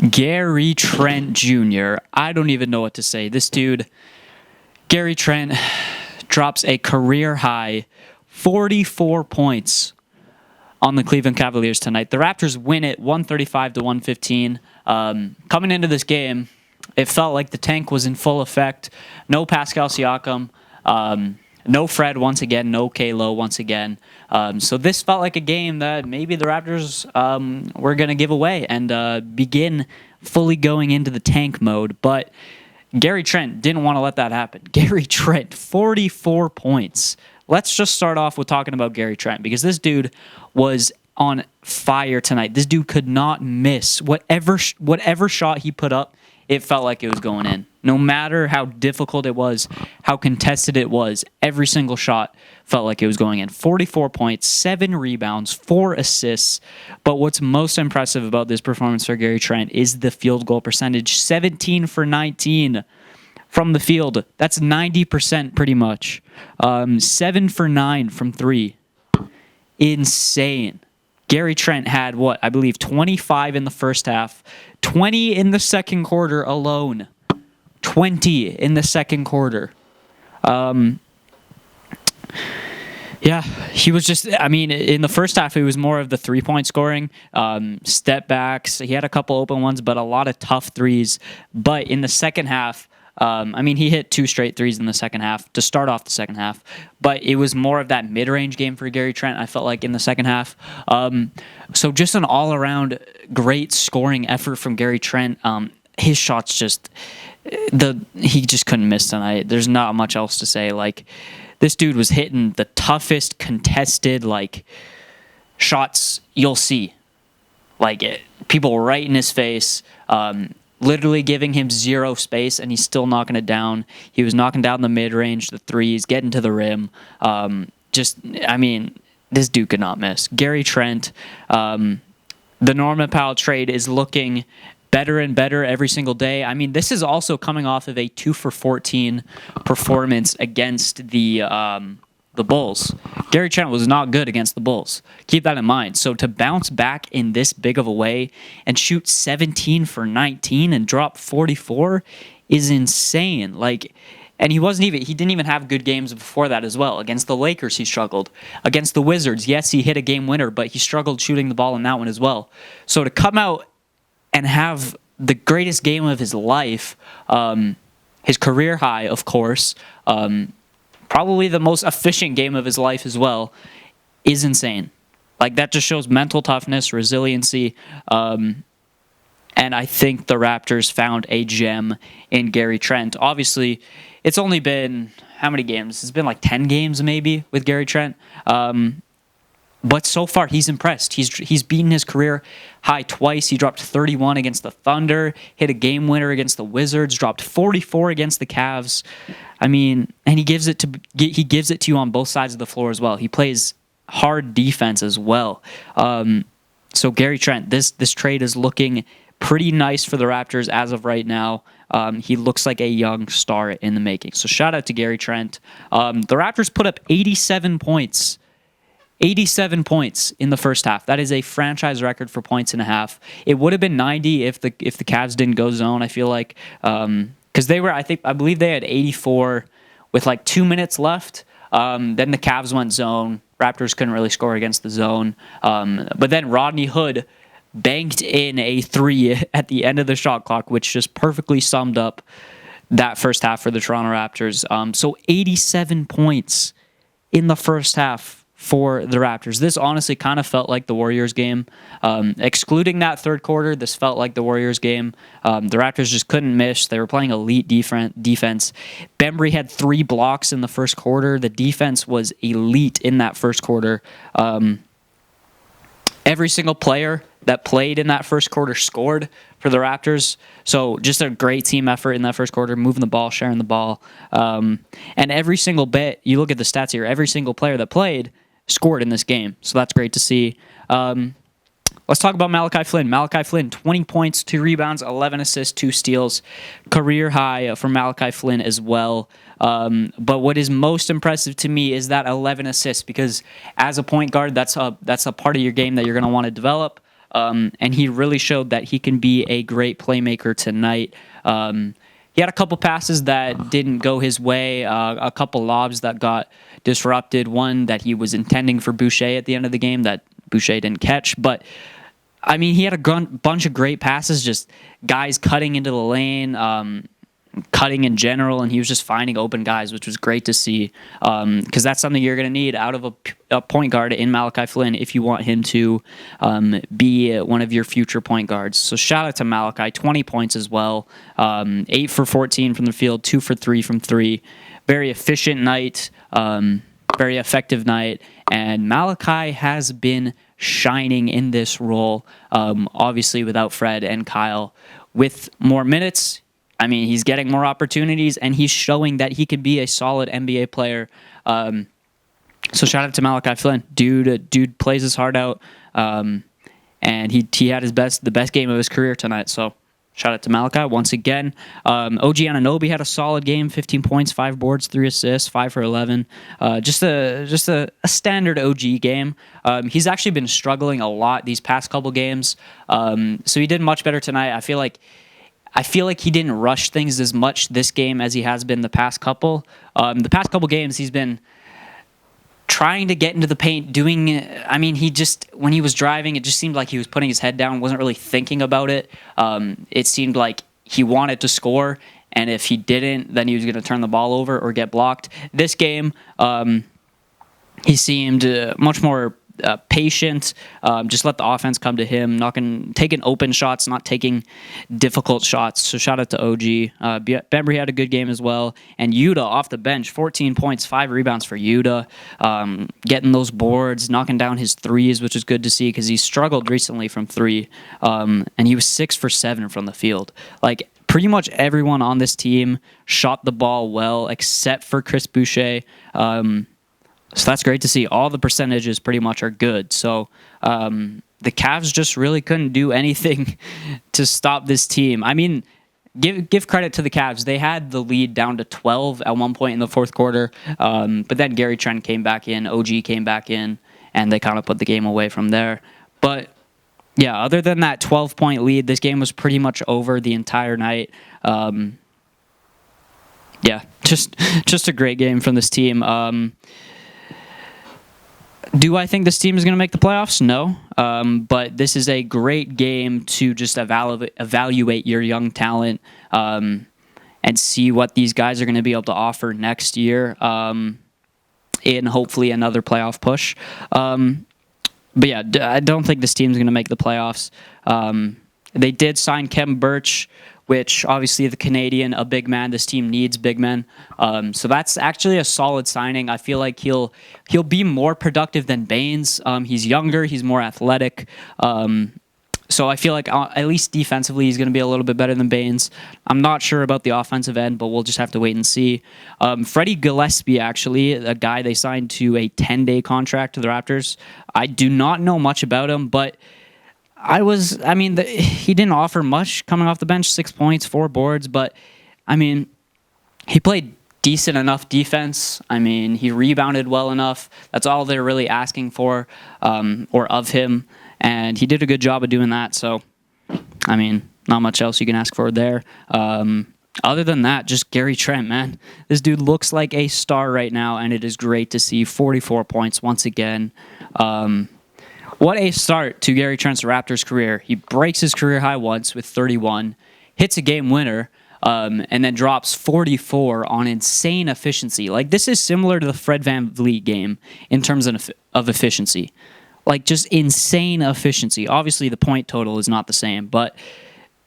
Gary Trent Jr. I don't even know what to say. This dude, Gary Trent, drops a career high 44 points on the Cleveland Cavaliers tonight. The Raptors win it 135-115. Coming into this game, it felt like the tank was in full effect. No Pascal Siakam. No Fred once again. No Kalo once again. So this felt like a game that maybe the Raptors were going to give away and begin fully going into the tank mode. But Gary Trent didn't want to let that happen. Gary Trent, 44 points. Let's just start off with talking about Gary Trent because this dude was on fire tonight. This dude could not miss. Whatever shot he put up, it felt like it was going in. No matter how difficult it was, how contested it was, every single shot felt like it was going in. 44 points, 7 rebounds, 4 assists. But what's most impressive about this performance for Gary Trent is the field goal percentage. 17 for 19 from the field. That's 90% pretty much. 7 for 9 from 3. Insane. Gary Trent had, I believe 25 in the first half, 20 in the second quarter alone. 20 in the second quarter. Yeah, he was just, in the first half, it was more of the three-point scoring, step backs. He had a couple open ones, but a lot of tough threes. But in the second half, he hit 2 straight threes in the second half to start off the second half, but it was more of that mid-range game for Gary Trent, I felt like, in the second half. So just an all-around great scoring effort from Gary Trent. His shots he just couldn't miss tonight. There's not much else to say. Like, this dude was hitting the toughest contested, shots you'll see. People right in his face, literally giving him zero space, and he's still knocking it down. He was knocking down the mid-range, the threes, getting to the rim. This dude could not miss. Gary Trent, the Norman Powell trade is looking better and better every single day. This is also coming off of a 2 for 14 performance against the Bulls. Gary Trent was not good against the Bulls. Keep that in mind. So to bounce back in this big of a way and shoot 17 for 19 and drop 44 is insane. And he didn't even have good games before that as well. Against the Lakers, he struggled. Against the Wizards, yes, he hit a game winner, but he struggled shooting the ball in that one as well. So to come out and have the greatest game of his life, his career high, of course, probably the most efficient game of his life as well, is insane. That just shows mental toughness, resiliency, and I think the Raptors found a gem in Gary Trent. Obviously, it's only been, how many games? It's been 10 games maybe with Gary Trent. But so far, he's impressed. He's beaten his career high twice. He dropped 31 against the Thunder, hit a game winner against the Wizards, dropped 44 against the Cavs. And he gives it to you on both sides of the floor as well. He plays hard defense as well. So Gary Trent, this trade is looking pretty nice for the Raptors as of right now. He looks like a young star in the making. So shout out to Gary Trent. The Raptors put up 87 points. 87 points in the first half. That is a franchise record for points in a half. It would have been 90 if the Cavs didn't go zone, I feel like. Because they were, I believe they had 84 with 2 minutes left. Then the Cavs went zone. Raptors couldn't really score against the zone. But then Rodney Hood banked in a 3 at the end of the shot clock, which just perfectly summed up that first half for the Toronto Raptors. So 87 points in the first half for the Raptors. This honestly kind of felt like the Warriors game. Excluding that third quarter, this felt like the Warriors game. The Raptors just couldn't miss. They were playing elite defense. Bembry had 3 blocks in the first quarter. The defense was elite in that first quarter. Every single player that played in that first quarter scored for the Raptors. So just a great team effort in that first quarter, moving the ball, sharing the ball. And every single bit, you look at the stats here, every single player that played scored in this game. So that's great to see. Let's talk about Malachi Flynn. Malachi Flynn, 20 points, 2 rebounds, 11 assists, 2 steals. Career high for Malachi Flynn as well. But what is most impressive to me is that 11 assists, because as a point guard, that's a part of your game that you're going to want to develop. and he really showed that he can be a great playmaker tonight. He had a couple passes that didn't go his way, a couple lobs that got disrupted, one that he was intending for Boucher at the end of the game that Boucher didn't catch. But, I mean, he had a bunch of great passes, just guys cutting into the lane, cutting in general, and he was just finding open guys, which was great to see, because that's something you're going to need out of a point guard in Malachi Flynn if you want him to be one of your future point guards. So shout out to Malachi, 20 points as well, 8 for 14 from the field, 2 for 3 from 3. Very efficient night, very effective night, and Malachi has been shining in this role, obviously without Fred and Kyle. With more minutes, I mean, he's getting more opportunities, and he's showing that he could be a solid NBA player. So shout out to Malachi Flynn. Dude plays his heart out, and he had the best game of his career tonight. So shout out to Malachi once again. OG Anunoby had a solid game, 15 points, 5 boards, 3 assists, 5 for 11. Just a standard OG game. He's actually been struggling a lot these past couple games, so he did much better tonight. I feel like he didn't rush things as much this game as he has been the past couple. The past couple games, he's been trying to get into the paint, when he was driving, it just seemed like he was putting his head down, wasn't really thinking about it. It seemed like he wanted to score, and if he didn't, then he was going to turn the ball over or get blocked. This game, he seemed much more patient, just let the offense come to him, taking open shots, not taking difficult shots. So shout out to OG. Bembry had a good game as well. And Yuta off the bench, 14 points, 5 rebounds for Yuta, getting those boards, knocking down his threes, which is good to see because he struggled recently from 3. And he was 6 for 7 from the field. Like, pretty much everyone on this team shot the ball well, except for Chris Boucher. So that's great to see. All the percentages pretty much are good. So the Cavs just really couldn't do anything to stop this team. I mean, give credit to the Cavs. They had the lead down to 12 at one point in the fourth quarter, but then Gary Trent came back in, OG came back in, and they kind of put the game away from there. But yeah, other than that 12-point lead, this game was pretty much over the entire night. Yeah, just a great game from this team. Do I think this team is going to make the playoffs? No. But this is a great game to just evaluate your young talent and see what these guys are going to be able to offer next year in hopefully another playoff push. But yeah, I don't think this team is going to make the playoffs. They did sign Kevin Birch, which obviously the Canadian, a big man. This team needs big men. So that's actually a solid signing. I feel like he'll be more productive than Baines. He's younger. He's more athletic. So I feel like at least defensively he's going to be a little bit better than Baines. I'm not sure about the offensive end, but we'll just have to wait and see. Freddie Gillespie, actually, a guy they signed to a 10-day contract to the Raptors. I do not know much about him, but he didn't offer much coming off the bench, 6 points, 4 boards, but, I mean, he played decent enough defense. I mean, he rebounded well enough. That's all they're really asking for, or of him, and he did a good job of doing that, so, I mean, not much else you can ask for there. Other than that, just Gary Trent, man. This dude looks like a star right now, and it is great to see 44 points once again. What a start to Gary Trent's Raptors career. He breaks his career high once with 31, hits a game winner, and then drops 44 on insane efficiency. Like, this is similar to the Fred VanVleet game in terms of efficiency. Like, just insane efficiency. Obviously, the point total is not the same, but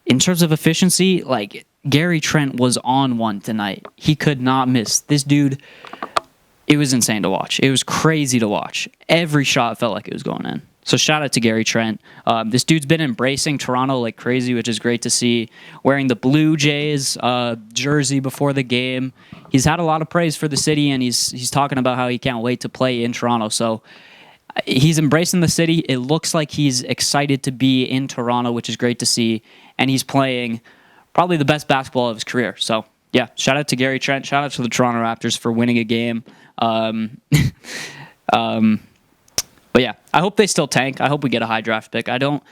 in terms of efficiency, like, Gary Trent was on one tonight. He could not miss. This dude, it was insane to watch. It was crazy to watch. Every shot felt like it was going in. So shout out to Gary Trent. This dude's been embracing Toronto like crazy, which is great to see. Wearing the Blue Jays jersey before the game. He's had a lot of praise for the city, and he's talking about how he can't wait to play in Toronto. So he's embracing the city. It looks like he's excited to be in Toronto, which is great to see. And he's playing probably the best basketball of his career. So yeah, shout out to Gary Trent. Shout out to the Toronto Raptors for winning a game. But yeah, I hope they still tank. I hope we get a high draft pick. I don't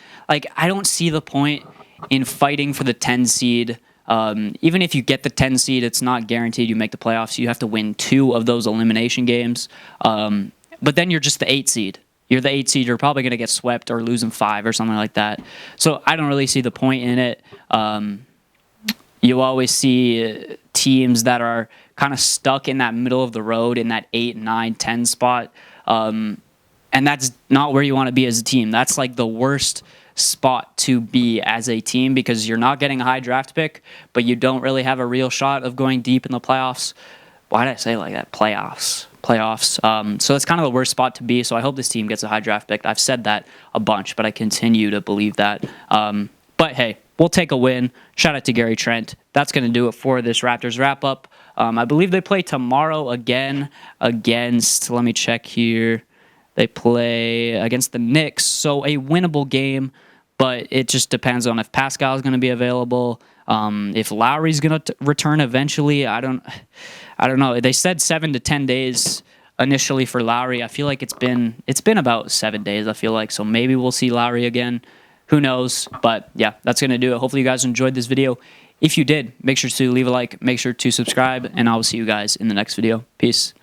see the point in fighting for the 10 seed. Even if you get the 10 seed, it's not guaranteed you make the playoffs. You have to win 2 of those elimination games. But then you're just the 8 seed. You're the 8 seed. You're probably going to get swept or lose in 5 or something like that. So I don't really see the point in it. You always see teams that are kind of stuck in that middle of the road in that 8, 9, 10 spot. And that's not where you want to be as a team. That's like the worst spot to be as a team because you're not getting a high draft pick, but you don't really have a real shot of going deep in the playoffs. Why did I say it like that? Playoffs. So it's kind of the worst spot to be. So I hope this team gets a high draft pick. I've said that a bunch, but I continue to believe that. But hey, we'll take a win. Shout out to Gary Trent. That's going to do it for this Raptors wrap up. I believe they play tomorrow again against, let me check here. They play against the Knicks, so a winnable game, but it just depends on if Pascal's going to be available, if Lowry's going to return eventually. I don't know. They said 7 to 10 days initially for Lowry. I feel like it's been about 7 days, I feel like, so maybe we'll see Lowry again. Who knows? But yeah, that's going to do it. Hopefully you guys enjoyed this video. If you did, make sure to leave a like, make sure to subscribe, and I will see you guys in the next video. Peace.